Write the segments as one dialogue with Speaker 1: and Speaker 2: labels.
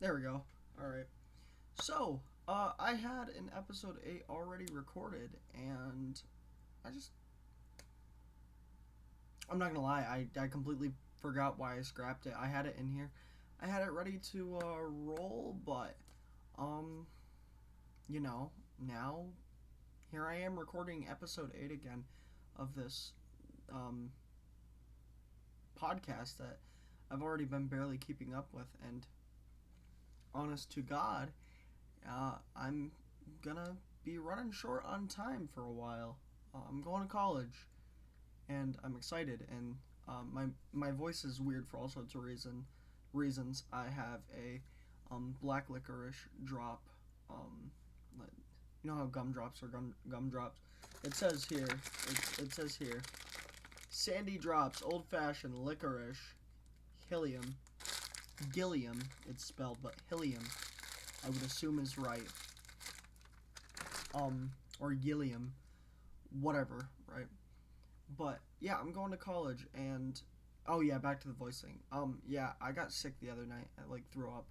Speaker 1: There we go. All right. So, I had an episode 8 already recorded, and I just. I'm not gonna lie, I completely forgot why I scrapped it. I had it in here. I had it ready to roll, but, um, you know, now here I am recording episode 8 again of this, um, podcast that I've already been barely keeping up with, and honest to God, I'm gonna be running short on time for a while. I'm going to college, and I'm excited. And my voice is weird for all sorts of reasons. I have a black licorice drop. Um, you know how gumdrops are gumdrops. It says here. It says here. Sandy drops, old fashioned licorice, Helium, Gilliam. It's spelled, but Helium, I would assume is right. Or Gilliam, whatever, right? But yeah, I'm going to college, and oh yeah, back to the voice thing. Yeah, I got sick the other night. I like threw up,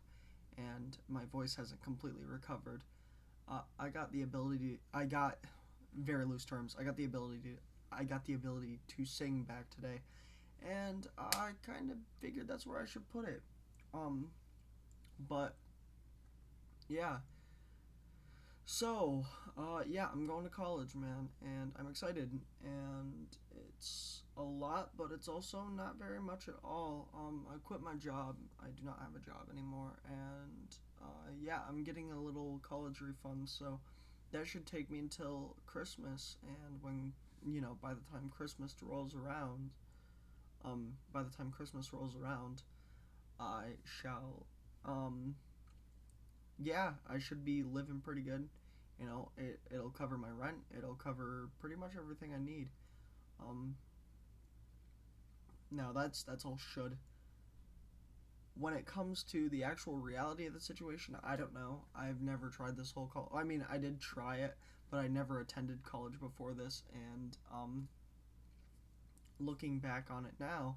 Speaker 1: and my voice hasn't completely recovered. I got the ability. I got very loose terms. I got the ability to. I got the ability to sing back today, and I kind of figured that's where I should put it. Um, but yeah, so, yeah, I'm going to college, man, and I'm excited, and it's a lot, but it's also not very much at all. I quit my job. I do not have a job anymore, and yeah, I'm getting a little college refund, so that should take me until Christmas, and by the time Christmas rolls around, by the time Christmas rolls around, I shall, um, yeah, I should be living pretty good. It'll cover my rent. It'll cover pretty much everything I need. Um, Now that's all should. When it comes to the actual reality of the situation, I don't know. I've never tried this whole call. I mean, I did try it, but I never attended college before this. And looking back on it now,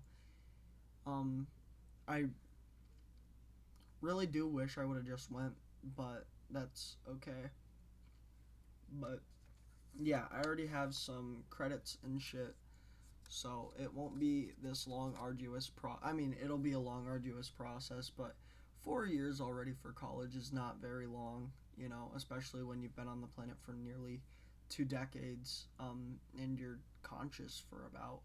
Speaker 1: um, I really do wish I would have just went, but that's okay. But yeah, I already have some credits and shit, so it won't be this long, arduous I mean, it'll be a long, arduous process, but 4 years already for college is not very long, especially when you've been on the planet for nearly 2 decades, and you're conscious for about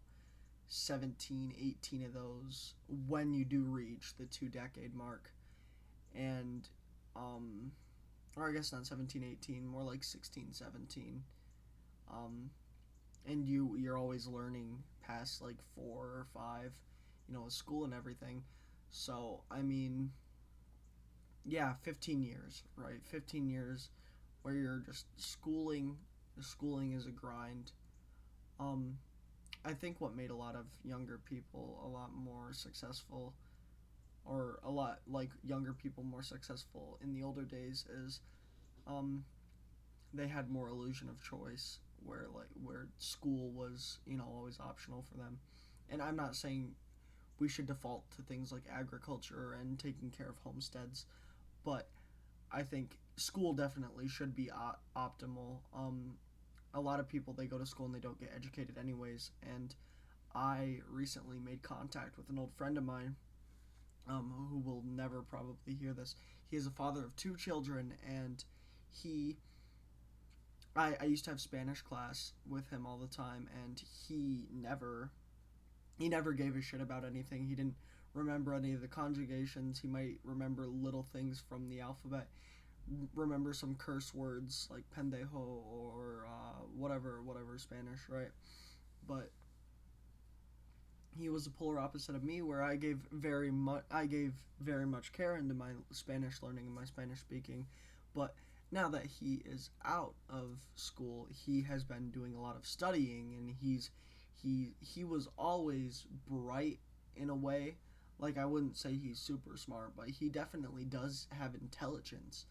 Speaker 1: 17, 18 of those when you do reach the 2 decade mark. And, um, or I guess not 17, 18, more like 16, 17. Um, and you're always learning past like 4 or 5, with school and everything. So I mean, yeah, 15 years, right? 15 years where you're just schooling. The schooling is a grind. Um, I think what made a lot of younger people a lot more successful, or a lot like younger people more successful in the older days, is um, they had more illusion of choice, where school was always optional for them. And I'm not saying we should default to things like agriculture and taking care of homesteads, but I think school definitely should be optimal. A lot of people, they go to school and they don't get educated anyways, and I recently made contact with an old friend of mine, who will never probably hear this. He is a father of 2 children, and he I used to have Spanish class with him all the time, and he never gave a shit about anything. He didn't remember any of the conjugations. He might remember little things from the alphabet, remember some curse words like pendejo or whatever Spanish, right? But he was the polar opposite of me, where I gave very much care into my Spanish learning and my Spanish speaking. But now that he is out of school, he has been doing a lot of studying, and he was always bright in a way. Like, I wouldn't say he's super smart, but he definitely does have intelligence,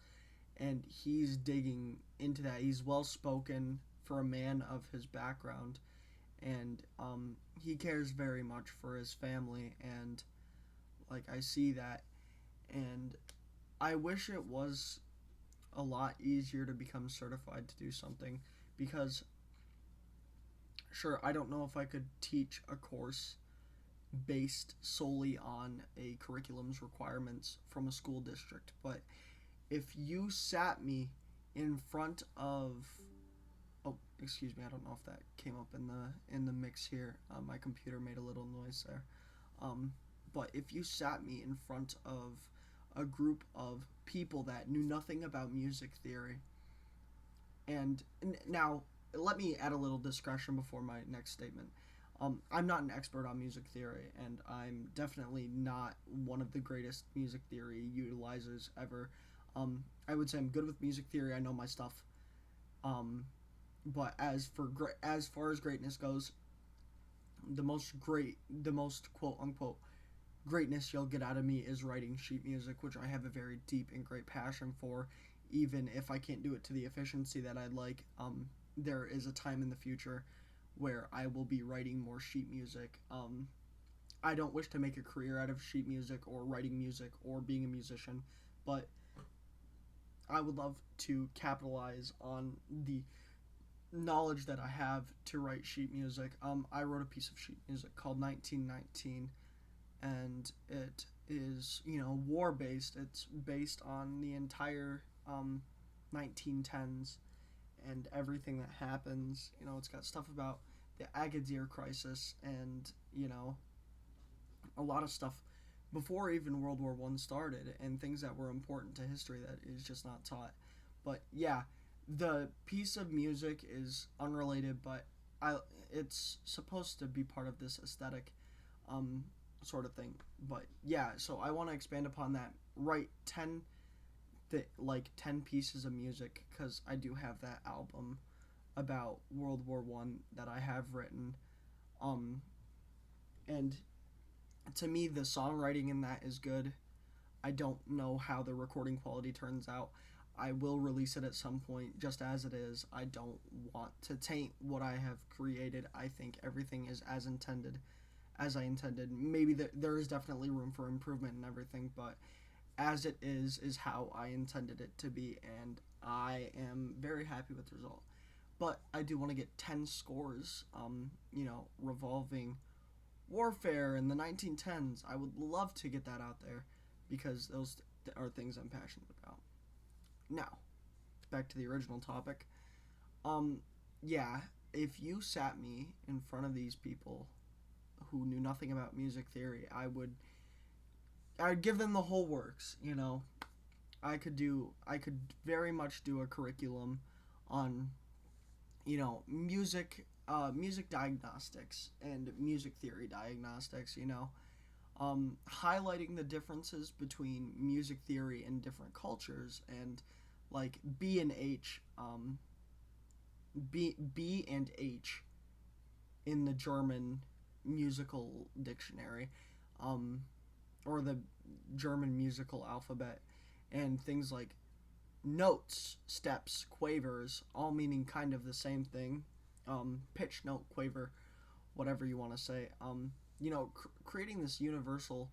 Speaker 1: and he's digging into that. He's well spoken for a man of his background, and he cares very much for his family, and like, I see that. And I wish it was a lot easier to become certified to do something, because sure, I don't know if I could teach a course based solely on a curriculum's requirements from a school district, but if you sat me in front of, oh, excuse me, I don't know if that came up in the mix here. My computer made a little noise there. um, but if you sat me in front of a group of people that knew nothing about music theory, and now let me add a little discretion before my next statement. I'm not an expert on music theory, and I'm definitely not one of the greatest music theory utilizers ever. I would say I'm good with music theory. I know my stuff. Um, but as far as greatness goes, the most quote unquote greatness you'll get out of me is writing sheet music, which I have a very deep and great passion for. Even if I can't do it to the efficiency that I'd like, there is a time in the future where I will be writing more sheet music. I don't wish to make a career out of sheet music or writing music or being a musician, but I would love to capitalize on the knowledge that I have to write sheet music. I wrote a piece of sheet music called 1919, and it is, war based. It's based on the entire 1910s and everything that happens. It's got stuff about the Agadir crisis, and a lot of stuff before even World War One started, and things that were important to history that is just not taught. But yeah, the piece of music is unrelated, but it's supposed to be part of this aesthetic um, sort of thing. But yeah, so I want to expand upon that. Write 10 pieces of music, because I do have that album about World War One that I have written. Um, and to me, the songwriting in that is good. I don't know how the recording quality turns out. I will release it at some point, just as it is. I don't want to taint what I have created. I think everything is as I intended. Maybe there is definitely room for improvement and everything, but as it is how I intended it to be, and I am very happy with the result. But I do want to get 10 scores, revolving warfare in the 1910s. I would love to get that out there, because those are things I'm passionate about. Now, back to the original topic. Yeah, if you sat me in front of these people who knew nothing about music theory, I'd give them the whole works. I could very much do a curriculum on, music diagnostics and music theory diagnostics. Highlighting the differences between music theory in different cultures, and like B and H in the German musical dictionary, um, or the German musical alphabet, and things like notes, steps, quavers, all meaning kind of the same thing. Pitch, note, quaver, whatever you want to say. Creating this universal,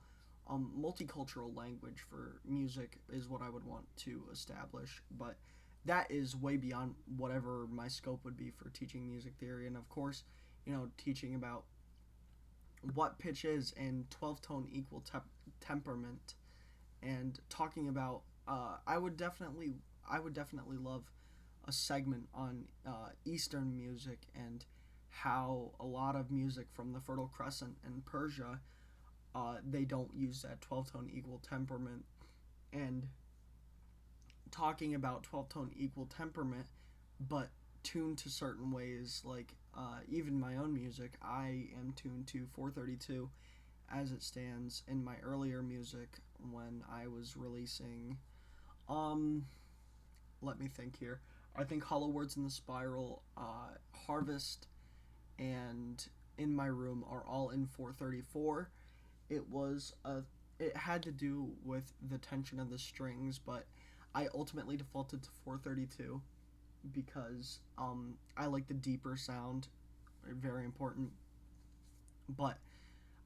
Speaker 1: multicultural language for music is what I would want to establish. But that is way beyond whatever my scope would be for teaching music theory. And of course, teaching about what pitch is and 12 tone equal temperament, and talking about, I would definitely love a segment on Eastern music, and how a lot of music from the Fertile Crescent and Persia, they don't use that 12 tone equal temperament, and talking about 12 tone equal temperament, but tuned to certain ways. Like, even my own music, I am tuned to 432 as it stands. In my earlier music, when I was releasing, let me think here. I think Hollow Words in the Spiral, Harvest, and In My Room are all in 434. It was it had to do with the tension of the strings, but I ultimately defaulted to 432 because I like the deeper sound, very important. But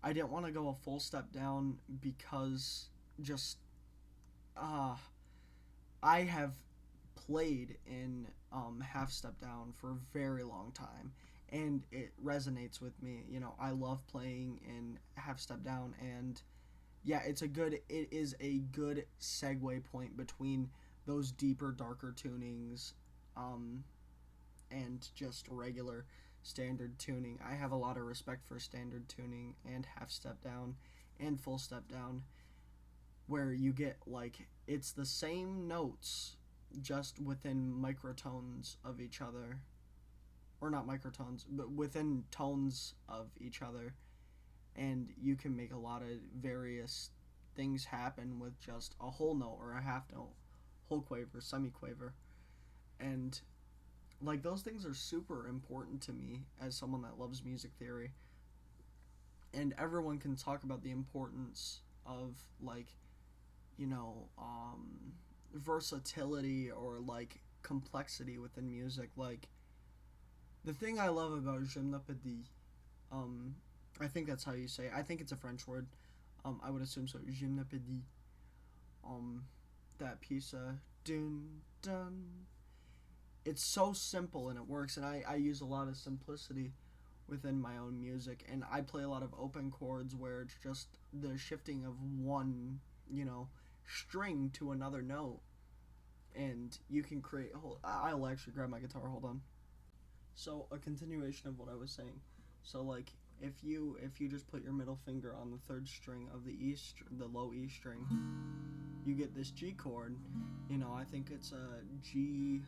Speaker 1: I didn't want to go a full step down, because just uh, I have played in half step down for a very long time, and it resonates with me. You know, I love playing in half step down, and yeah, it is a good segue point between those deeper, darker tunings, um, and just regular standard tuning. I have a lot of respect for standard tuning and half step down and full step down, where you get like it's the same notes just within microtones of each other, or not microtones, but within tones of each other, and you can make a lot of various things happen with just a whole note or a half note, whole quaver, semiquaver, and like those things are super important to me as someone that loves music theory. And everyone can talk about the importance of like, you know, versatility or like complexity within music. Like the thing I love about gymnopédie, um, I think that's how you say it. I think it's a French word. I would assume so. Gymnopédie. Um, that piece. Dun dun. It's so simple and it works, and I use a lot of simplicity within my own music, and I play a lot of open chords where it's just the shifting of one, you know, string to another note, and you can create. I'll actually grab my guitar. Hold on. So a continuation of what I was saying. So like if you just put your middle finger on the third string of the low E string, you get this G chord. You know, I think it's a G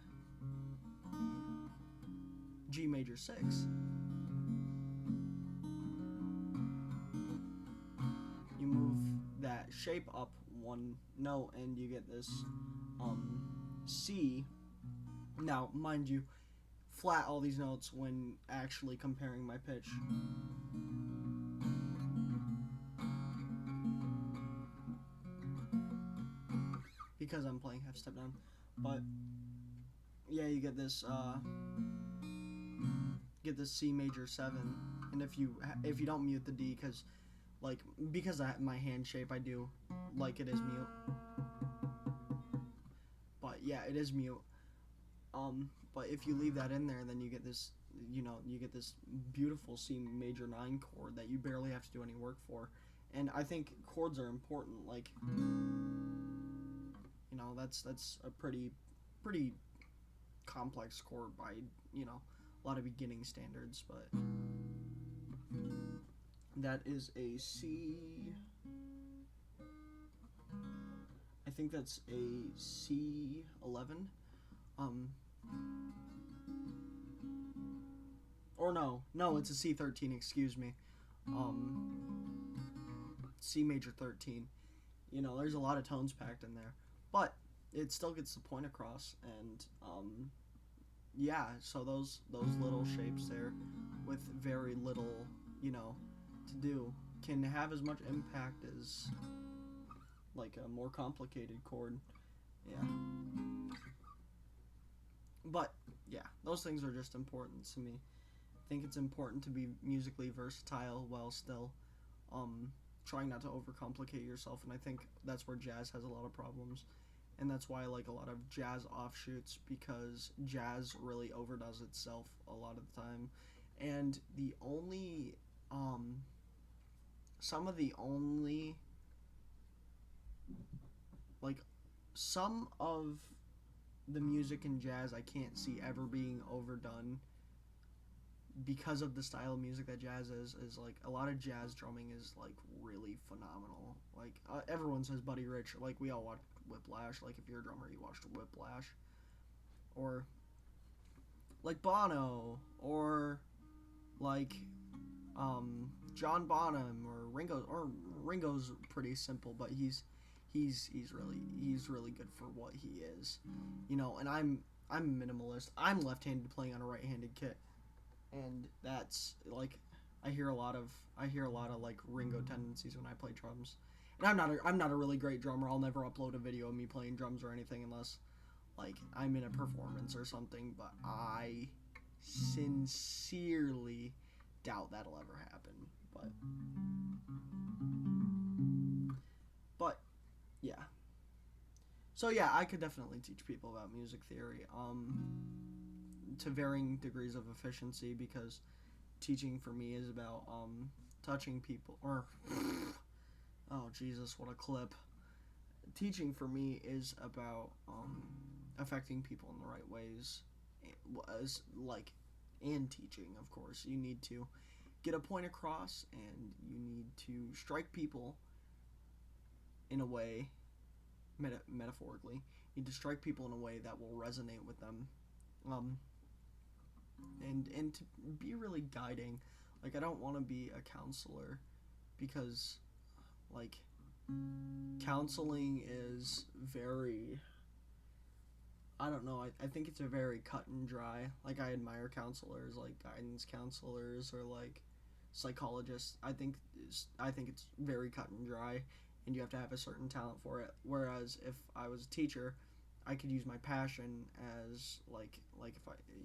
Speaker 1: major 6. You move that shape up one note and you get this C. Now, mind you, flat all these notes when actually comparing my pitch. Because I'm playing half step down. But yeah, you get this C major 7, and if you don't mute the D, because of my hand shape, I do like it is mute. But yeah, it is mute. But if you leave that in there, then you get this, you get this beautiful C major 9 chord that you barely have to do any work for. And I think chords are important. Like, that's a pretty complex chord by, a lot of beginning standards, but that is a C. I think that's a C11. Or no, it's a C13. Excuse me. C major 13. There's a lot of tones packed in there, but it still gets the point across. And yeah, so those little shapes there, with very little, to do, can have as much impact as like a more complicated chord. Yeah. But yeah, those things are just important to me. I think it's important to be musically versatile while still trying not to overcomplicate yourself, and I think that's where jazz has a lot of problems. And that's why I like a lot of jazz offshoots, because jazz really overdoes itself a lot of the time. And some of the only, like, some of the music in jazz I can't see ever being overdone because of the style of music that jazz is like a lot of jazz drumming is like really phenomenal. Like everyone says Buddy Rich, like we all watched Whiplash. Like if you're a drummer, you watched Whiplash, or like Bono, or like John Bonham, or Ringo. Or Ringo's pretty simple, but he's really good for what he is, And I'm minimalist. I'm left-handed playing on a right-handed kit, and that's like I hear a lot of like Ringo tendencies when I play drums. And I'm not a really great drummer. I'll never upload a video of me playing drums or anything unless like I'm in a performance or something, but I sincerely doubt that'll ever happen. But yeah. So yeah, I could definitely teach people about music theory, to varying degrees of efficiency, because teaching for me is about touching people. Or oh Jesus, what a clip! Teaching for me is about affecting people in the right ways. As like, and teaching, of course, you need to get a point across, and you need to strike people in a way, metaphorically, you need to strike people in a way that will resonate with them, um, and to be really guiding. Like, I don't want to be a counselor, because like, counseling is very, I don't know, I think it's a very cut and dry. Like, I admire counselors, like guidance counselors or like psychologists. I think it's very cut and dry, and you have to have a certain talent for it. Whereas if I was a teacher, I could use my passion as like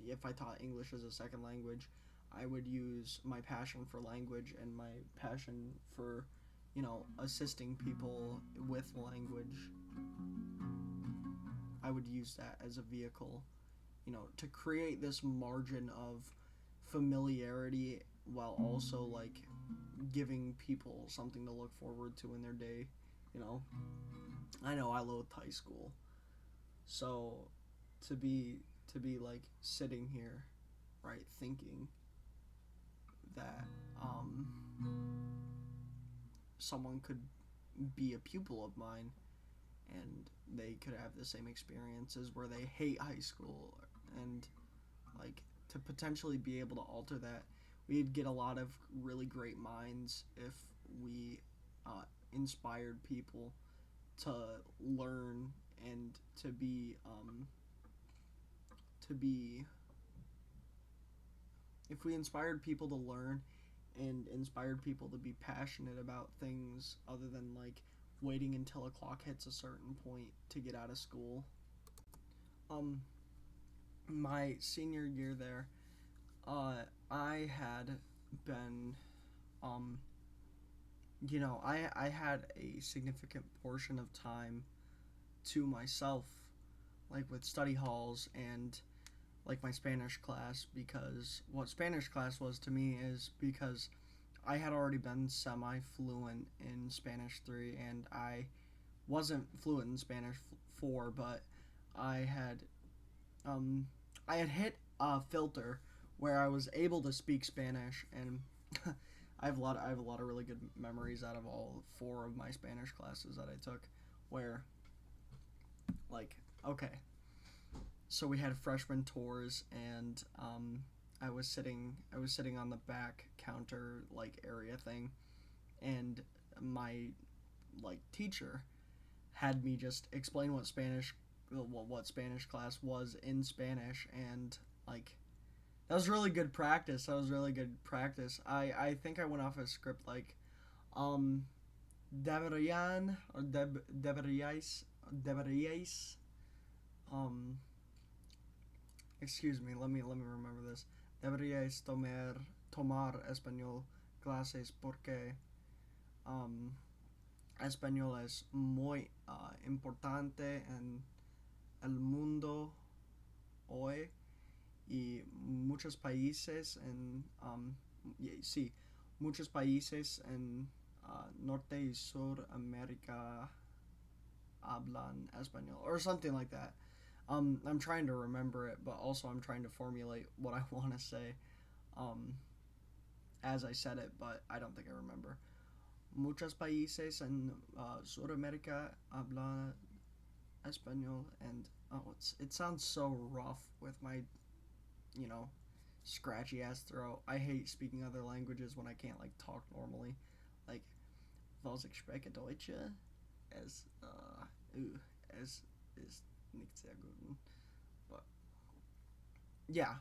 Speaker 1: if I taught English as a second language, I would use my passion for language and my passion for, assisting people with language. I would use that as a vehicle, to create this margin of familiarity, while also like giving people something to look forward to in their day. You know, I know I loathed high school, so to be like sitting here, right, thinking that someone could be a pupil of mine, and they could have the same experiences where they hate high school, and like, to potentially be able to alter that, we'd get a lot of really great minds if we inspired people to learn, and to be if we inspired people to learn, and inspired people to be passionate about things other than like waiting until a clock hits a certain point to get out of school. Um, my senior year there, I had been, um, I had a significant portion of time to myself, like with study halls and like my Spanish class, because what Spanish class was to me is because I had already been semi fluent in Spanish 3, and I wasn't fluent in Spanish 4, but I had um, I had hit a filter where I was able to speak Spanish, and I have a lot of really good memories out of all 4 of my Spanish classes that I took, where like, okay, so we had freshman tours, and I was sitting on the back counter like area thing, and my like teacher had me just explain what Spanish class was in Spanish, and like, that was really good practice. That was really good practice. I think I went off a script like, um deberían, or deberíais, um excuse me, let me remember this. Deberíais tomar español clases, porque um español es muy importante en el mundo hoy, y muchos países sí, muchos países en Norte y Sur América hablan español, or something like that. I'm trying to remember it, but also I'm trying to formulate what I want to say um, as I said it, but I don't think I remember. Muchos países en Sudamérica hablan español, and it sounds so rough with my, you know, scratchy ass throat. I hate speaking other languages when I can't like talk normally. Like, was ich spreche Deutsche, es ist nicht sehr gut. But yeah,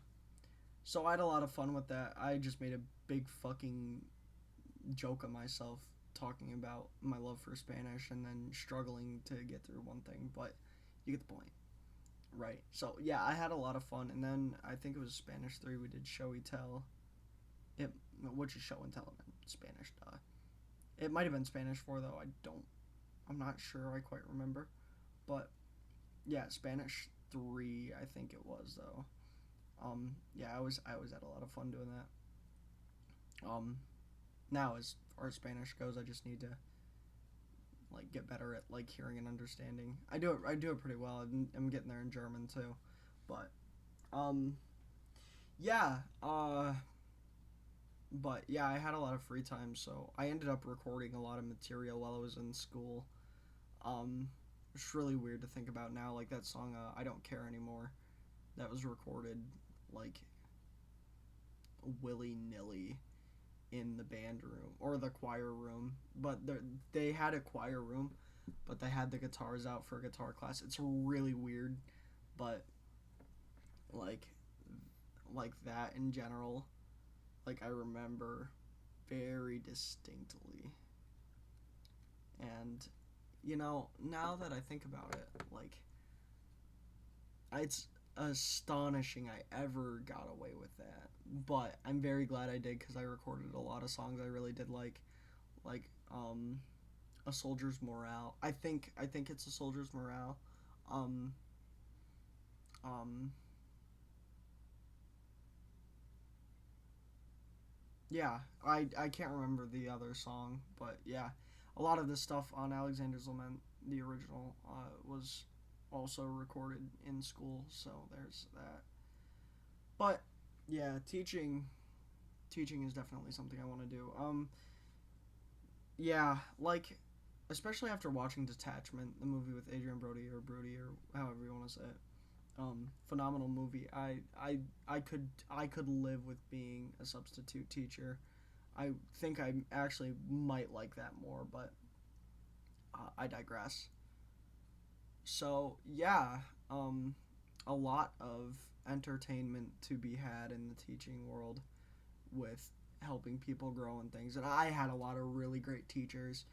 Speaker 1: so I had a lot of fun with that. I just made a big fucking joke of myself talking about my love for Spanish and then struggling to get through one thing, but you get the point. Right. So yeah, I had a lot of fun, and then I think it was Spanish 3. We did show and tell. It, which is show and tell in Spanish. It might have been Spanish 4 though. I'm not sure. I quite remember, but Yeah, Spanish 3, I think it was though. Yeah, I was had a lot of fun doing that. Now as far as Spanish goes, I just need to like get better at like hearing and understanding. I do it pretty well. I'm getting there in German too, but um yeah but yeah, I had a lot of free time, so I ended up recording a lot of material while I was in school. It's really weird to think about now. Like that song, "I Don't Care Anymore," that was recorded like willy nilly in the band room or the choir room, but they had a choir room, but they had the guitars out for a guitar class. It's really weird, but like like that in general, like I remember very distinctly. And now that I think about it, like it's astonishing I ever got away with that. But I'm very glad I did because I recorded a lot of songs I really did like a soldier's morale. I think it's a soldier's morale. Um, um, yeah, I can't remember the other song, but yeah, a lot of the stuff on Alexander's Lament, the original, was also recorded in school. So there's that. But yeah, teaching is definitely something I want to do. Yeah, like especially after watching Detachment, the movie with Adrian Brody or however you want to say it. Phenomenal movie. I could live with being a substitute teacher. I think I actually might like that more, but I digress. So yeah, um, a lot of entertainment to be had in the teaching world with helping people grow and things. And I had a lot of really great teachers.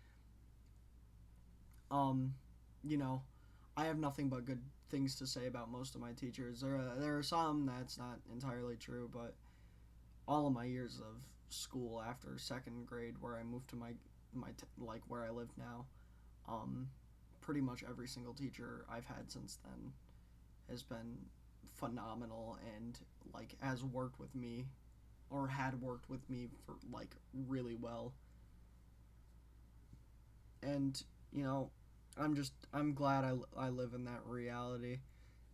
Speaker 1: Um, you know, I have nothing but good things to say about most of my teachers. There are some that's not entirely true, but all of my years of school after second grade, where I moved to like where I live now, um, pretty much every single teacher I've had since then has been phenomenal and like has worked with me or had worked with me for like really well. And you know, I'm glad I live in that reality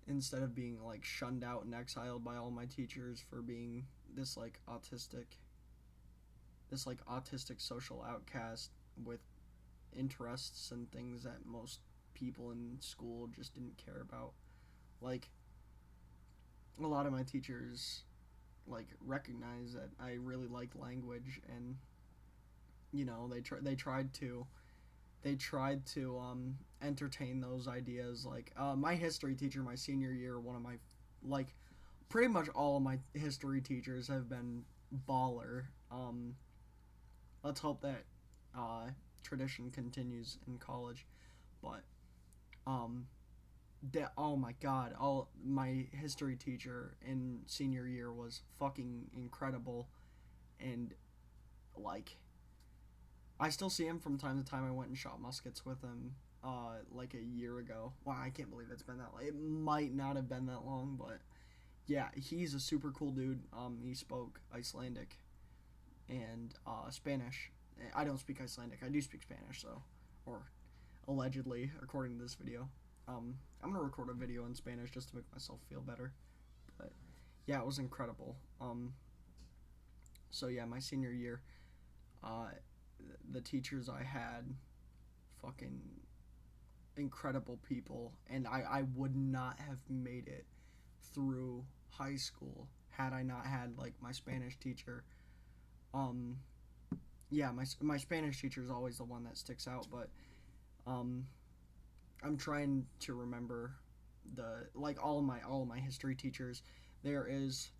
Speaker 1: instead of being like shunned out and exiled by all my teachers for being this like autistic social outcast with interests and things that most people in school just didn't care about. Like a lot of my teachers like recognize that I really like language, and they tried to entertain those ideas. Like my history teacher my senior year, one of my like pretty much all of my history teachers have been baller. Let's hope that uh, tradition continues in college. But um, oh my god, all my history teacher in senior year was fucking incredible, and like I still see him from time to time. I went and shot muskets with him like a year ago. Wow, I can't believe it's been that long. It might not have been that long, but yeah, he's a super cool dude. He spoke Icelandic and Spanish. I don't speak Icelandic. I do speak Spanish, so, or allegedly, according to this video. I'm gonna record a video in Spanish just to make myself feel better. But yeah, it was incredible. So yeah, my senior year, uh, the teachers I had, fucking incredible people, and I would not have made it through high school had I not had like my Spanish teacher. Um, yeah, my Spanish teacher is always the one that sticks out, but um, I'm trying to remember all of my history teachers. There is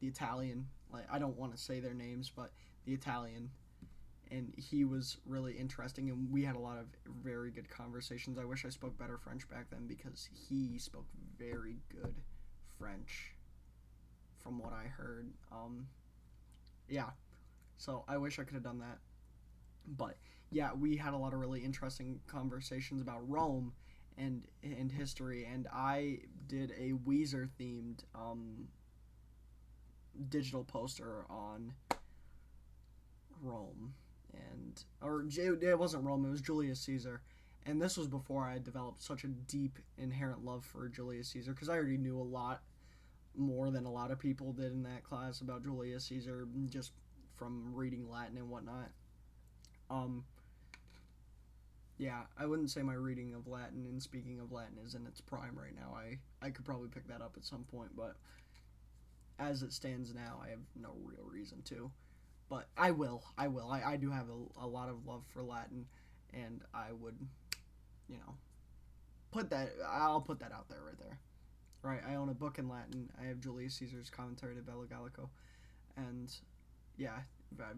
Speaker 1: the Italian. Like I don't want to say their names, but the Italian, and he was really interesting, and we had a lot of very good conversations. I wish I spoke better French back then because he spoke very good French, from what I heard. Yeah, so I wish I could have done that. But yeah, we had a lot of really interesting conversations about Rome and history, and I did a Weezer themed digital poster on Rome, and or it wasn't Rome, it was Julius Caesar. And this was before I had developed such a deep inherent love for Julius Caesar, because I already knew a lot more than a lot of people did in that class about Julius Caesar, just from reading Latin and whatnot. Um, yeah, I wouldn't say my reading of Latin and speaking of Latin is in its prime right now. I could probably pick that up at some point, but as it stands now, I have no real reason to. But I will. I do have a lot of love for Latin, and I would, you know, I'll put that out there right there. Right, I own a book in Latin. I have Julius Caesar's Commentary to Bello Gallico, and yeah,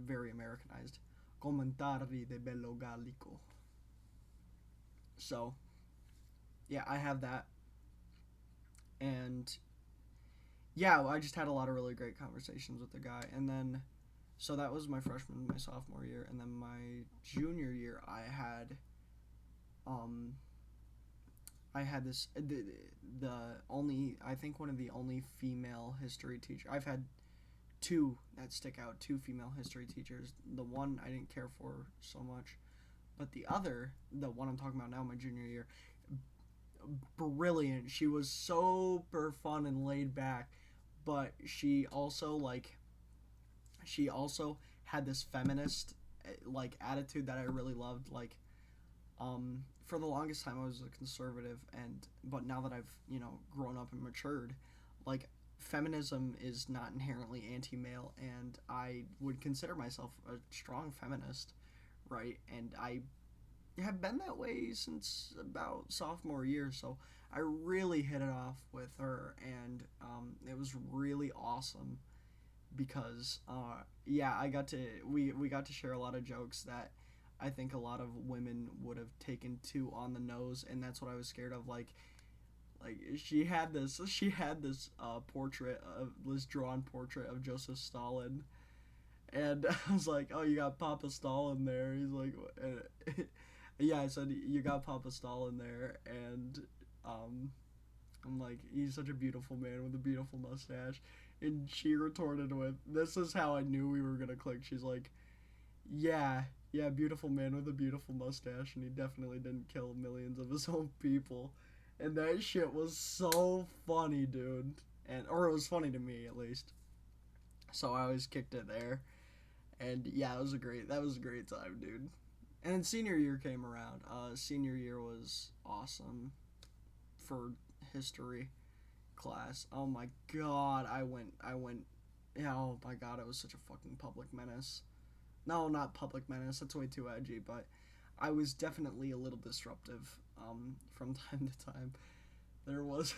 Speaker 1: very Americanized. Commentari de Bello Gallico. So, yeah, I have that. And yeah, I just had a lot of really great conversations with the guy. And then, so that was my freshman, my sophomore year. And then my junior year, um, I had this, the only, I think one of the only female history teacher. I've had two that stick out, two female history teachers. The one I didn't care for so much, but the other, the one I'm talking about now, my junior year, brilliant. She was super fun and laid back, but she also had this feminist like attitude that I really loved. Like, for the longest time I was a conservative, and but now that I've grown up and matured, like feminism is not inherently anti-male, and I would consider myself a strong feminist, right? And I have been that way since about sophomore year. So I really hit it off with her, and it was really awesome because yeah, we got to share a lot of jokes that I think a lot of women would have taken too on the nose, and that's what I was scared of. Like she had this portrait of this drawn portrait of Joseph Stalin, and I was like, "Oh, you got Papa Stalin there." He's like, "Yeah," I said, "You got Papa Stalin there," and um, I'm like, "He's such a beautiful man with a beautiful mustache," and she retorted with, "This is how I knew we were gonna click." She's like, "Yeah, yeah, beautiful man with a beautiful mustache, and he definitely didn't kill millions of his own people," and that shit was so funny, dude, and or it was funny to me at least. So I always kicked it there. And yeah, that was a great time, dude. And then senior year came around. Senior year was awesome for history class. Oh my god, I went. Yeah, oh my god, it was such a fucking public menace. No, not public menace. That's way too edgy. But I was definitely a little disruptive. From time to time, there was.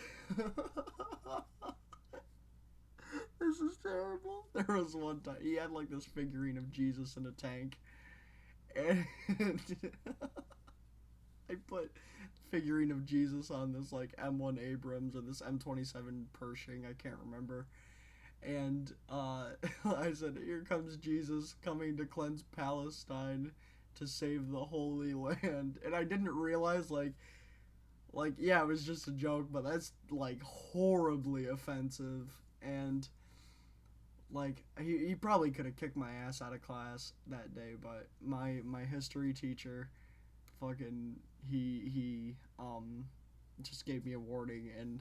Speaker 1: This is terrible. There was one time he had like this figurine of Jesus in a tank, and I put figurine of Jesus on this like M1 Abrams or this M27 Pershing, I can't remember. And I said, "Here comes Jesus coming to cleanse Palestine to save the Holy Land." And I didn't realize like yeah, it was just a joke, but that's like horribly offensive. And like he probably could have kicked my ass out of class that day, but my history teacher fucking he just gave me a warning, and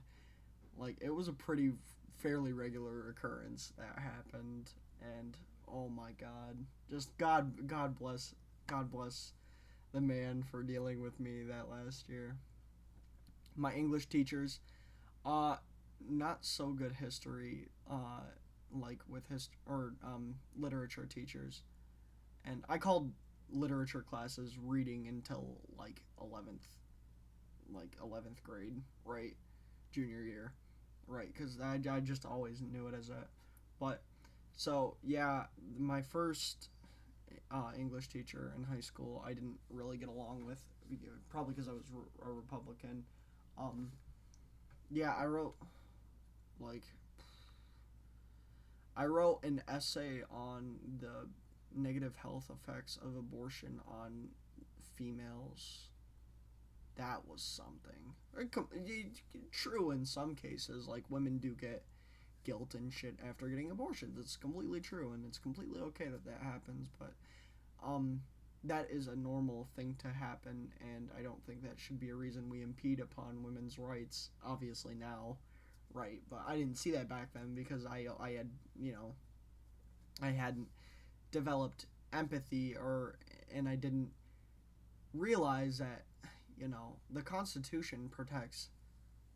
Speaker 1: like it was a pretty fairly regular occurrence that happened. And oh my god, just God bless the man for dealing with me that last year. My English teachers, uh not so good history, like with literature teachers. And I called literature classes reading until like 11th grade, right? Junior year, right? Because I just always knew it as that. But so yeah, my first English teacher in high school I didn't really get along with, probably because I was a Republican. Um, yeah, like I wrote an essay on the negative health effects of abortion on females, that was something. True in some cases, like women do get guilt and shit after getting abortions. It's completely true, and it's completely okay that that happens. But um, that is a normal thing to happen, and I don't think that should be a reason we impede upon women's rights. Obviously now, right? But I didn't see that back then because I had I hadn't developed empathy and I didn't realize that the Constitution protects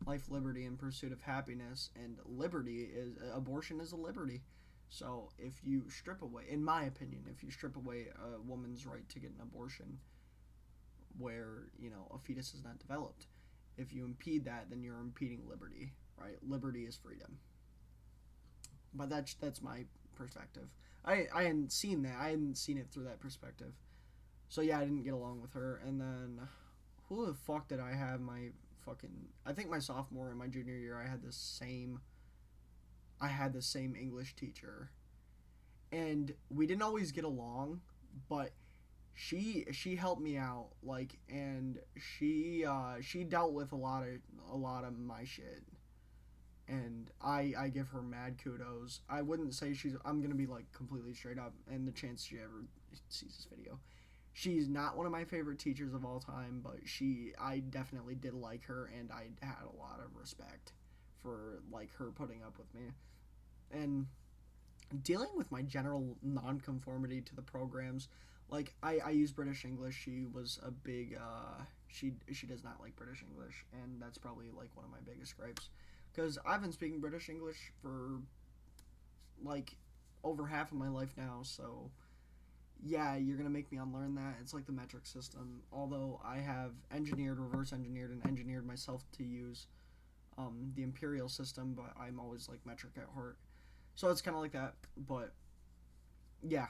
Speaker 1: life, liberty, and pursuit of happiness, and liberty is abortion is a liberty. So if you strip away, in my opinion, if you strip away a woman's right to get an abortion, where a fetus is not developed, if you impede that, then you're impeding liberty, right? Liberty is freedom. But that's my perspective. I hadn't seen that. I hadn't seen it through that perspective. So yeah, I didn't get along with her. And then who the fuck did I have my fucking? I think my sophomore and my junior year, I had the same English teacher, and we didn't always get along, but she helped me out, like, and she dealt with a lot of my shit, and I give her mad kudos. I wouldn't say I'm gonna be like completely straight up, and the chance she ever sees this video, she's not one of my favorite teachers of all time, but I definitely did like her, and I had a lot of respect for like her putting up with me, and dealing with my general nonconformity to the programs. Like I use British English. She was a big she does not like British English, and that's probably like one of my biggest gripes, because I've been speaking British English for like over half of my life now. So yeah, you're gonna make me unlearn that. It's like the metric system. Although I have reverse engineered, and engineered myself to use the imperial system, but I'm always like metric at heart. So it's kind of like that. But yeah,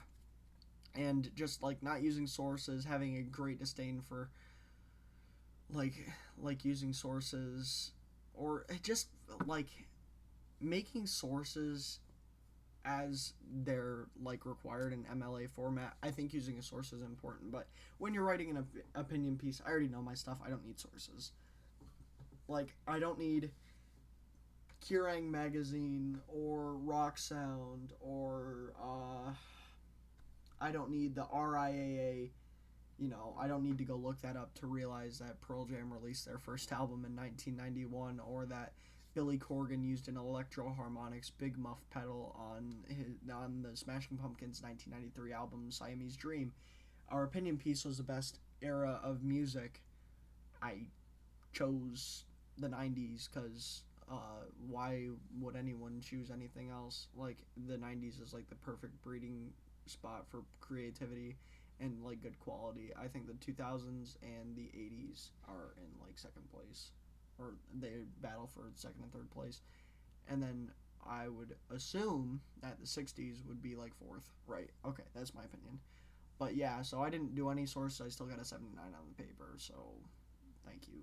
Speaker 1: and just like not using sources, having a great disdain for like using sources, or just like making sources as they're like required in MLA format. I think using a source is important, but when you're writing an opinion piece, I already know my stuff. I don't need sources. Like, I don't need Kerrang magazine or Rock Sound or I don't need the RIAA. I don't need to go look that up to realize that Pearl Jam released their first album in 1991, or that Billy Corgan used an Electro Harmonix Big Muff pedal on the Smashing Pumpkins 1993 album Siamese Dream. Our opinion piece was the best era of music. I chose the 90s because why would anyone choose anything else? Like, the 90s is like the perfect breeding spot for creativity and like good quality. I think the 2000s and the 80s are in like second place, or they battle for second and third place, and then I would assume that the 60s would be like fourth. Right, okay, that's my opinion. But yeah, so I didn't do any sources. I still got a 79 on the paper, so thank you.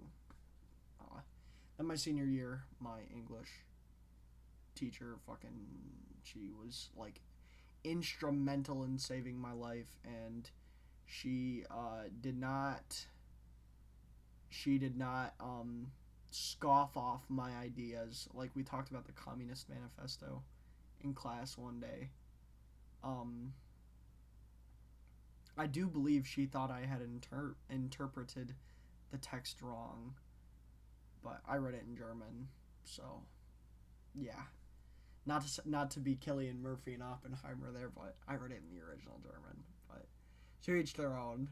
Speaker 1: Then my senior year, my English teacher she was like instrumental in saving my life, and she did not scoff off my ideas. Like, we talked about the Communist Manifesto in class one day. I do believe she thought I had interpreted the text wrong, but I read it in German, so yeah. Not to be Cillian Murphy and Oppenheimer there, but I read it in the original German. But to each their own.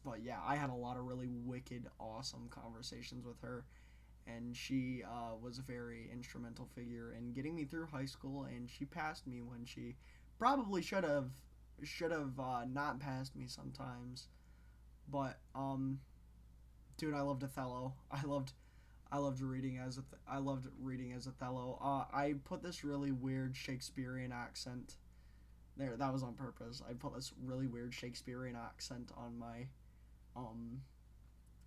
Speaker 1: But yeah, I had a lot of really wicked, awesome conversations with her, and she was a very instrumental figure in getting me through high school. And she passed me when she probably should have not passed me sometimes. But dude, I loved Othello. I loved reading as Othello. I put this really weird Shakespearean accent there. That was on purpose. I put this really weird Shakespearean accent on my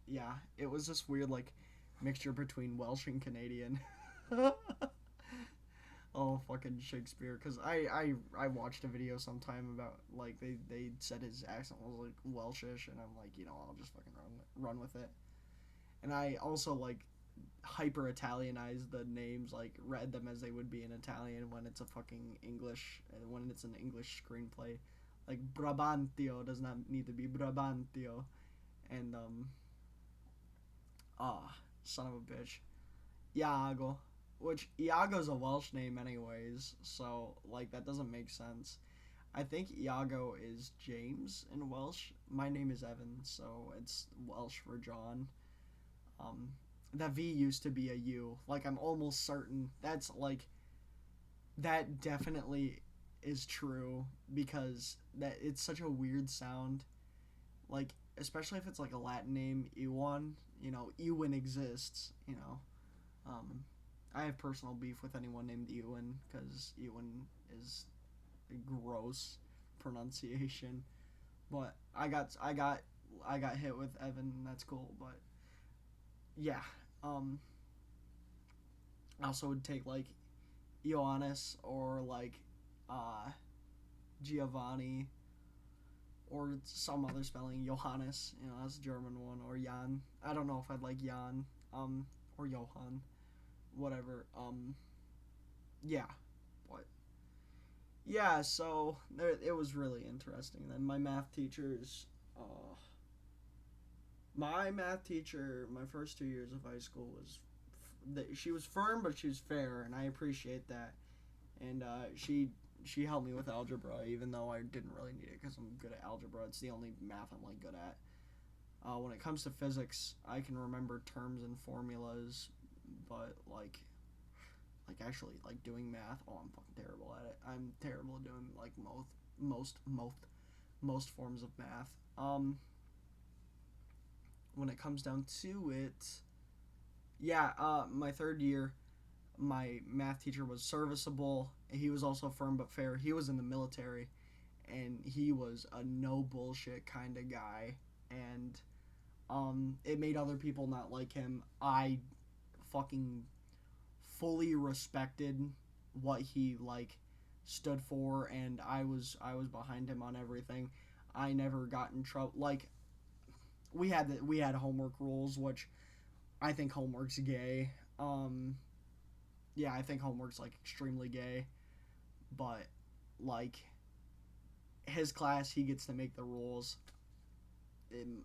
Speaker 1: yeah, it was this weird like mixture between Welsh and Canadian. Oh, fucking Shakespeare, because I watched a video sometime about like they said his accent was like Welshish, and I'm like, I'll just fucking run with it. And I also like hyper Italianized the names, like read them as they would be in Italian when it's a fucking English, when it's an English screenplay. Like Brabantio does not need to be Brabantio, and son of a bitch, Iago, which Iago's a Welsh name anyways, so like that doesn't make sense. I think Iago is James in Welsh. My name is Evan, so it's Welsh for John. Um, that V used to be a U. Like I'm almost certain that's like that definitely is true because that it's such a weird sound. Like especially if it's like a Latin name, Ewan. You know, Ewan exists. You know, um, I have personal beef with anyone named Ewan because Ewan is a gross pronunciation. But I got hit with Evan. And that's cool. But yeah, um, I also would take like Ioannis or like uh, Giovanni or some other spelling. Johannes, you know, that's a German one, or Jan. I don't know if I'd like Jan, or Johann, whatever. Yeah, but yeah, so it was really interesting. Then my math teachers, my math teacher, my first 2 years of high school was, she was firm, but she was fair, and I appreciate that. And she helped me with algebra, even though I didn't really need it because I'm good at algebra. It's the only math I'm like good at. When it comes to physics, I can remember terms and formulas, but like actually like doing math, oh, I'm fucking terrible at it. I'm terrible at doing like most forms of math. When it comes down to it, yeah, my third year, my math teacher was serviceable. He was also firm but fair. He was in the military, and he was a no bullshit kind of guy. And it made other people not like him. I fucking fully respected what he like stood for, and I was behind him on everything. I never got in trouble. Like we had homework rules, which I think homework's gay. Yeah, I think homework's like extremely gay, but like his class, he gets to make the rules, and,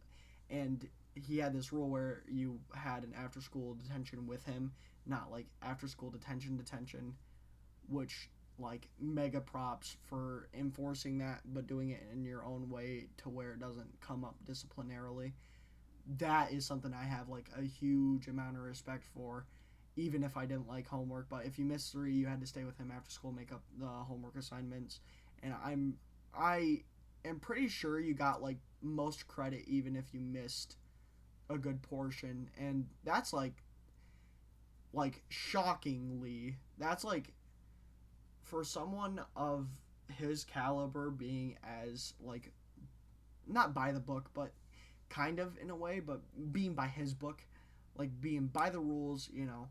Speaker 1: and he had this rule where you had an after school detention with him, not like after school detention, which like mega props for enforcing that, but doing it in your own way to where it doesn't come up disciplinarily. That is something I have like a huge amount of respect for, even if I didn't like homework. But if you missed three, you had to stay with him after school, make up the homework assignments. And I am pretty sure you got like most credit even if you missed a good portion. And that's like shockingly, that's like for someone of his caliber being as like not by the book, but kind of in a way, but being by his book, like being by the rules, you know,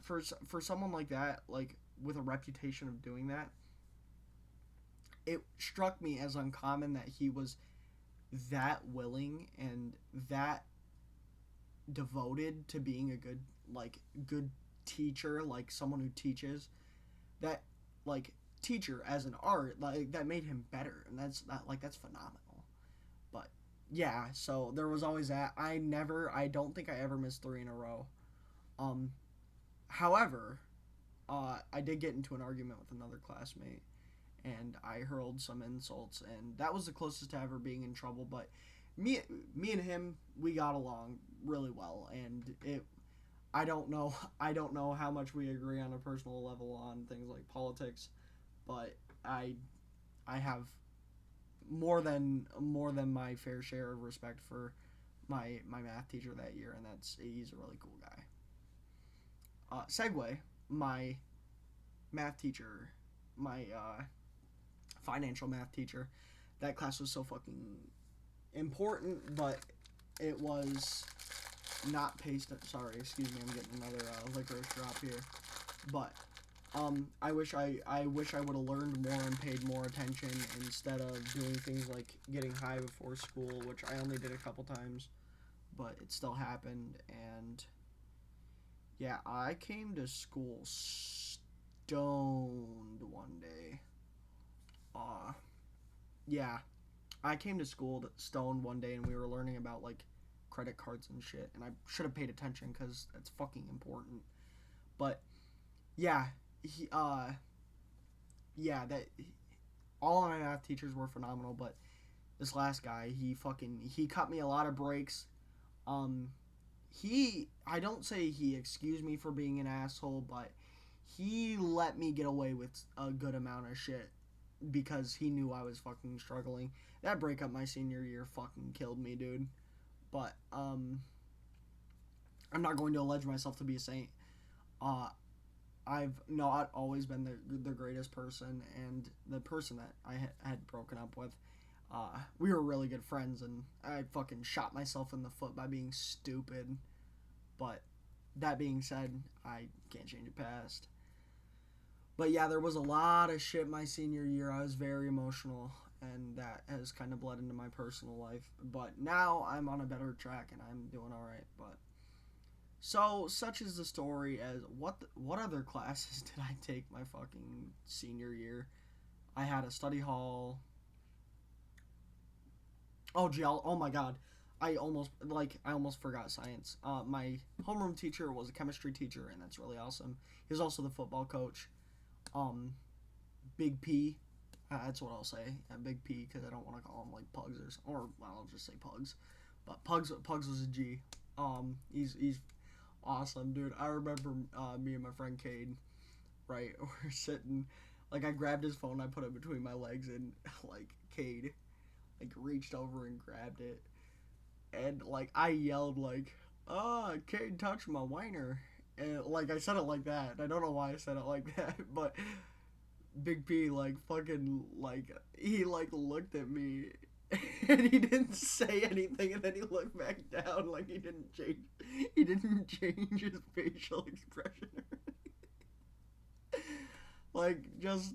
Speaker 1: for someone like that, like with a reputation of doing that, it struck me as uncommon that he was that willing and that devoted to being a good teacher, like someone who teaches that like teacher as an art, like that made him better, and that's phenomenal. But yeah, so there was always that. I don't think I ever missed three in a row. um However, I did get into an argument with another classmate, and I hurled some insults, and that was the closest to ever being in trouble. But me, me and him, we got along really well, and it. I don't know how much we agree on a personal level on things like politics, but I have more than my fair share of respect for my math teacher that year, and he's a really cool guy. Segue, my math teacher, my financial math teacher, that class was so fucking important, but it was not paced. Sorry, excuse me, I'm getting another licorice drop here. But I wish I would have learned more and paid more attention instead of doing things like getting high before school, which I only did a couple times. but it still happened. And yeah, I came to school stoned one day. Yeah, I came to school stoned one day, and we were learning about like credit cards and shit, and I should have paid attention because that's fucking important. But yeah, he yeah, that all of my math teachers were phenomenal, but this last guy, he cut me a lot of breaks. Um, I don't say he excused me for being an asshole, but he let me get away with a good amount of shit because he knew I was fucking struggling. That breakup my senior year fucking killed me, dude. But I'm not going to allege myself to be a saint. Uh, I've not always been the greatest person, and the person that I had broken up with, we were really good friends, and I fucking shot myself in the foot by being stupid. But that being said, I can't change the past. But yeah, there was a lot of shit my senior year. I was very emotional, and that has kind of bled into my personal life. But now I'm on a better track, and I'm doing all right. But so such is the story. As what other classes did I take my fucking senior year? I had a study hall. Oh, oh my god. I almost forgot science. My homeroom teacher was a chemistry teacher, and that's really awesome. He was also the football coach. Um, Big P. That's what I'll say. Big P, because I don't want to call him like Pugs or well, I'll just say Pugs. But Pugs was a G. He's awesome, dude. I remember me and my friend Cade, right? We're sitting, like I grabbed his phone, I put it between my legs, and like Cade, like reached over and grabbed it, and like I yelled like, Cade touched my wiener," and like I said it like that. I don't know why I said it like that, but Big P like fucking like he like looked at me and he didn't say anything, and then he looked back down like he didn't change his facial expression. Like just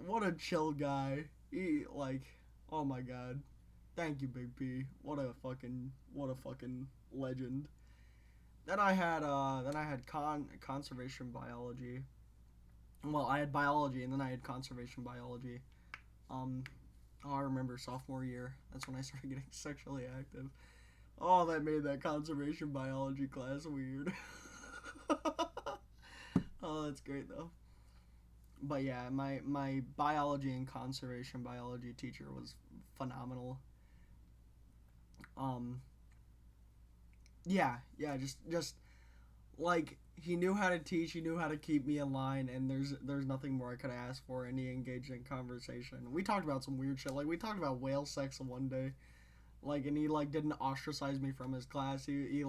Speaker 1: what a chill guy. He like, oh my god. Thank you, Big P. What a fucking legend. Then I had conservation biology. Well, I had biology, and then I had conservation biology. Um, I remember sophomore year. That's when I started getting sexually active. Oh, that made that conservation biology class weird. Oh, that's great though. But yeah, my biology and conservation biology teacher was phenomenal. Um, yeah, just like he knew how to teach, he knew how to keep me in line, and there's nothing more I could ask for. And he engaged in conversation. We talked about some weird shit, like we talked about whale sex one day, like, and he like didn't ostracize me from his class. He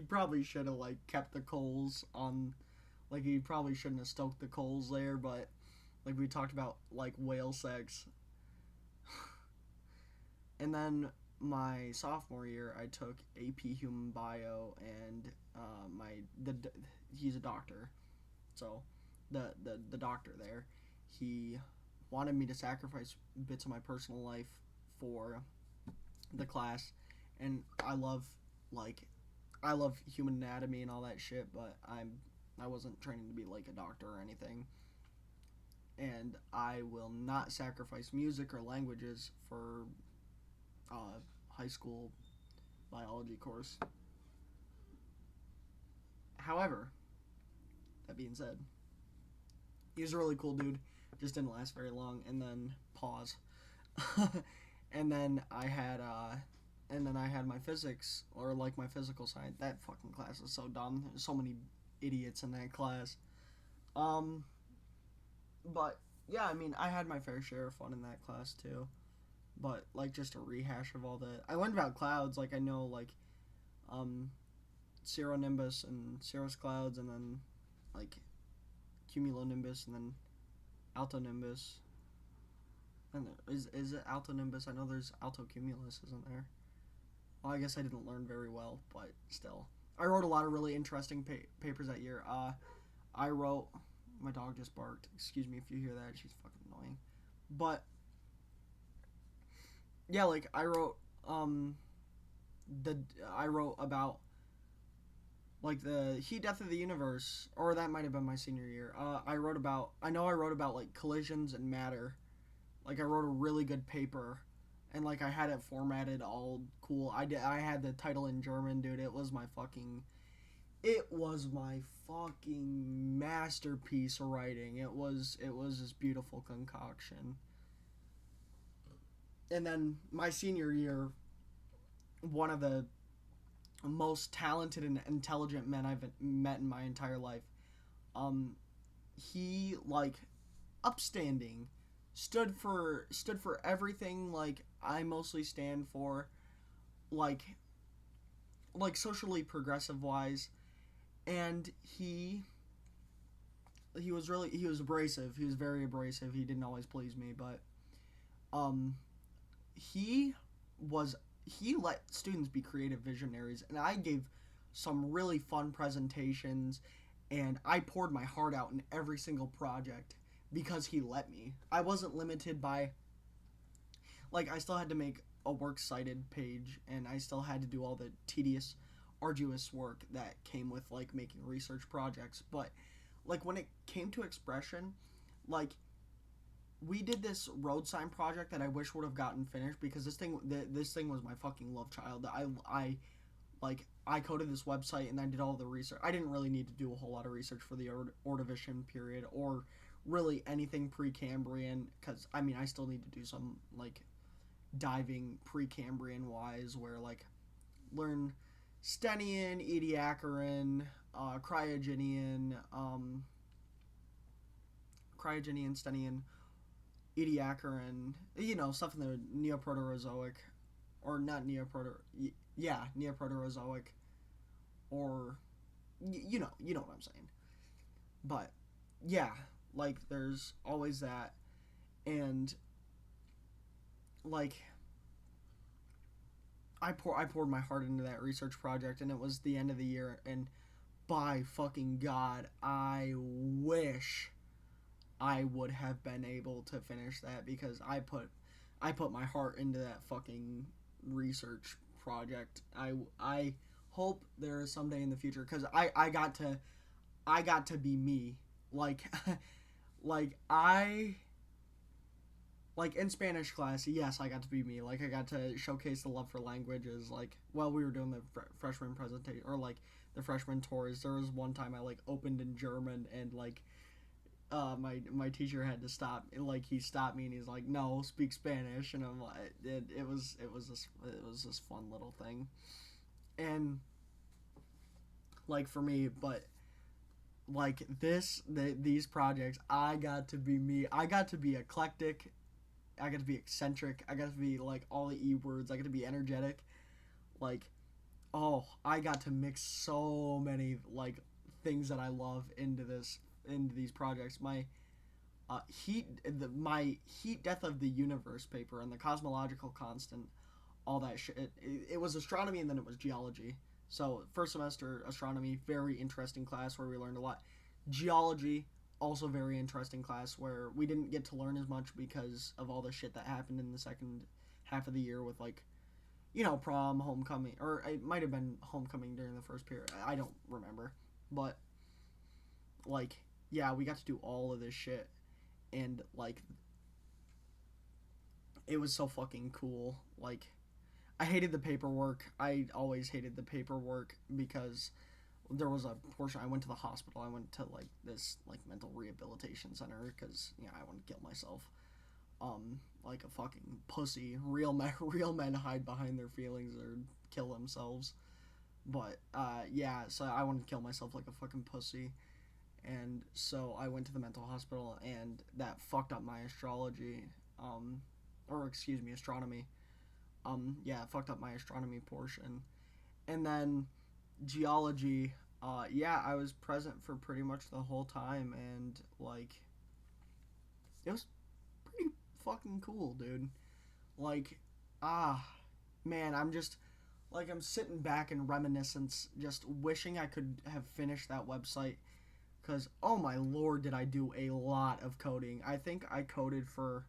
Speaker 1: probably should have like kept the coals on, like he probably shouldn't have stoked the coals there, but like we talked about like whale sex. And then my sophomore year, I took AP Human Bio, and my the he's a doctor, so the doctor there, he wanted me to sacrifice bits of my personal life for the class, and like I love human anatomy and all that shit, but I wasn't training to be like a doctor or anything, and I will not sacrifice music or languages for high school biology course. However, that being said, he was a really cool dude. Just didn't last very long, and then pause. and then I had my physics, or like my physical science. That fucking class is so dumb. There's so many idiots in that class. Um, but yeah, I mean, I had my fair share of fun in that class too. But like just a rehash of all the I learned about clouds. Like I know like um cirronimbus and cirrus clouds, and then like cumulonimbus, and then altonimbus. And is it altonimbus? I know there's altocumulus, isn't there? Well, I guess I didn't learn very well, but still, I wrote a lot of really interesting papers that year. I wrote. My dog just barked. Excuse me if you hear that. She's fucking annoying. But yeah, like I wrote the I wrote about like the heat death of the universe, or that might have been my senior year. I know I wrote about like collisions and matter. Like I wrote a really good paper, and like I had it formatted all cool. I had the title in German, dude. It was my fucking masterpiece of writing. It was this beautiful concoction. And then my senior year, one of the most talented and intelligent men I've met in my entire life. Um, he like upstanding, stood for everything like I mostly stand for, like socially progressive wise, and he was abrasive. He was very abrasive. He didn't always please me, but um, he was he let students be creative visionaries, and I gave some really fun presentations, and I poured my heart out in every single project because he let me. I wasn't limited by, like, I still had to make a works cited page, and I still had to do all the tedious, arduous work that came with like making research projects. But like when it came to expression, like we did this road sign project that I wish would have gotten finished because this thing was my fucking love child. I coded this website and I did all the research. I didn't really need to do a whole lot of research for the Ordovician period or really anything Precambrian, because I mean I still need to do some like diving Precambrian wise, where like learn Stenian, Ediacaran, Cryogenian, Stenian, Ediacaran, stuff in the Neoproterozoic, or not Neoproterozoic, or you know what I'm saying. But yeah, like there's always that, and like I poured my heart into that research project, and it was the end of the year, and by fucking god, I wish I would have been able to finish that because I put my heart into that fucking research project. I hope there is someday in the future, because I got to be me, like like I like in Spanish class, yes, I got to be me. Like I got to showcase the love for languages. Like while we were doing the freshman presentation, or like the freshman tours, there was one time I like opened in German, and like my teacher had to stop. Like he stopped me and he's like, "No, speak Spanish." And I'm like, it was this fun little thing, and like for me, but like these projects, I got to be me. I got to be eclectic. I got to be eccentric. I got to be like all the e words. I got to be energetic. Like, oh, I got to mix so many like things that I love into these projects. My heat death of the universe paper and the cosmological constant, all that shit. It was astronomy, and then it was geology. So first semester astronomy, very interesting class where we learned a lot. Geology, also very interesting class where we didn't get to learn as much because of all the shit that happened in the second half of the year with like prom, homecoming, or it might have been homecoming during the first period. I don't remember, but like yeah, we got to do all of this shit, and like it was so fucking cool. Like I hated the paperwork. I always hated the paperwork because there was a portion. I went to the hospital. I went to like this like mental rehabilitation center because I wanted to kill myself. Like a fucking pussy. Real men hide behind their feelings or kill themselves. But yeah, so I wanted to kill myself like a fucking pussy, and so I went to the mental hospital, and that fucked up my astrology. Or excuse me, astronomy. Yeah, it fucked up my astronomy portion, and then geology. Yeah, I was present for pretty much the whole time, and like it was pretty fucking cool, dude. Like, ah, man, I'm just like I'm sitting back in reminiscence, just wishing I could have finished that website. Cause oh my lord, did I do a lot of coding? I think I coded for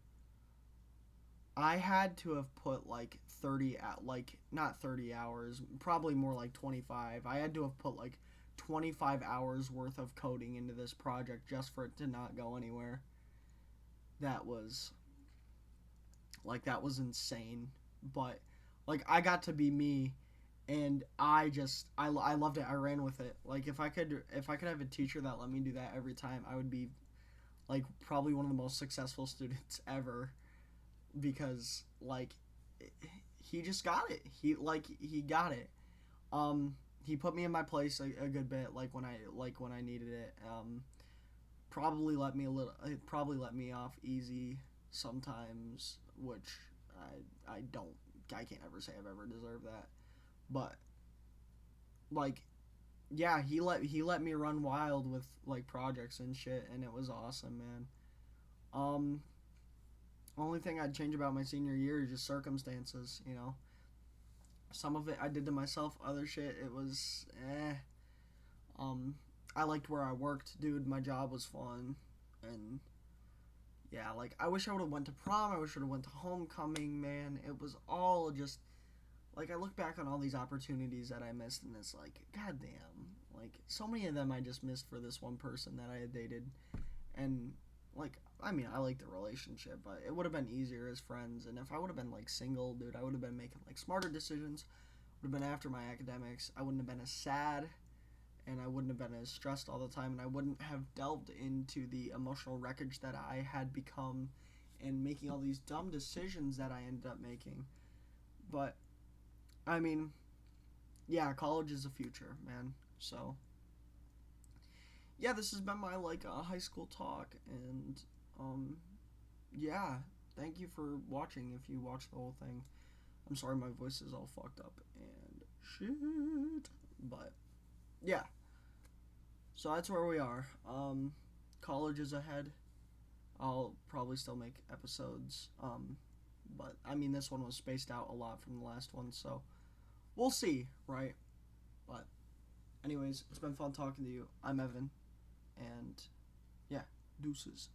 Speaker 1: I had to have put like 30 at like not 30 hours, probably more like 25. I had to have put like 25 hours worth of coding into this project just for it to not go anywhere. That was that was insane. But like I got to be me, and I loved it. I ran with it. Like if I could have a teacher that let me do that every time, I would be like probably one of the most successful students ever, because like he just got it. He got it. He put me in my place a good bit, when I needed it. Probably let me a little. It probably let me off easy sometimes, which I don't. I can't ever say I've ever deserved that. But like, yeah, he let me run wild with like projects and shit, and it was awesome, man. Um, Only thing I'd change about my senior year is just circumstances. Some of it I did to myself. Other shit, it was Um, I liked where I worked, dude. My job was fun, and yeah, like I wish I would have went to prom. I wish I would have went to homecoming. Man, it was all just like I look back on all these opportunities that I missed, and it's like, goddamn, like so many of them I just missed for this one person that I had dated, and like I mean I liked the relationship, but it would have been easier as friends. And if I would have been like single, dude, I would have been making like smarter decisions. Would have been after my academics. I wouldn't have been as sad, and I wouldn't have been as stressed all the time, and I wouldn't have delved into the emotional wreckage that I had become, and making all these dumb decisions that I ended up making. But I mean, yeah, college is the future, man. So yeah, this has been my high school talk, and um, yeah, thank you for watching. If you watched the whole thing, I'm sorry my voice is all fucked up and shit, but yeah. So that's where we are. College is ahead. I'll probably still make episodes. But I mean, this one was spaced out a lot from the last one, so we'll see, right? But anyways, it's been fun talking to you. I'm Evan, and yeah, deuces.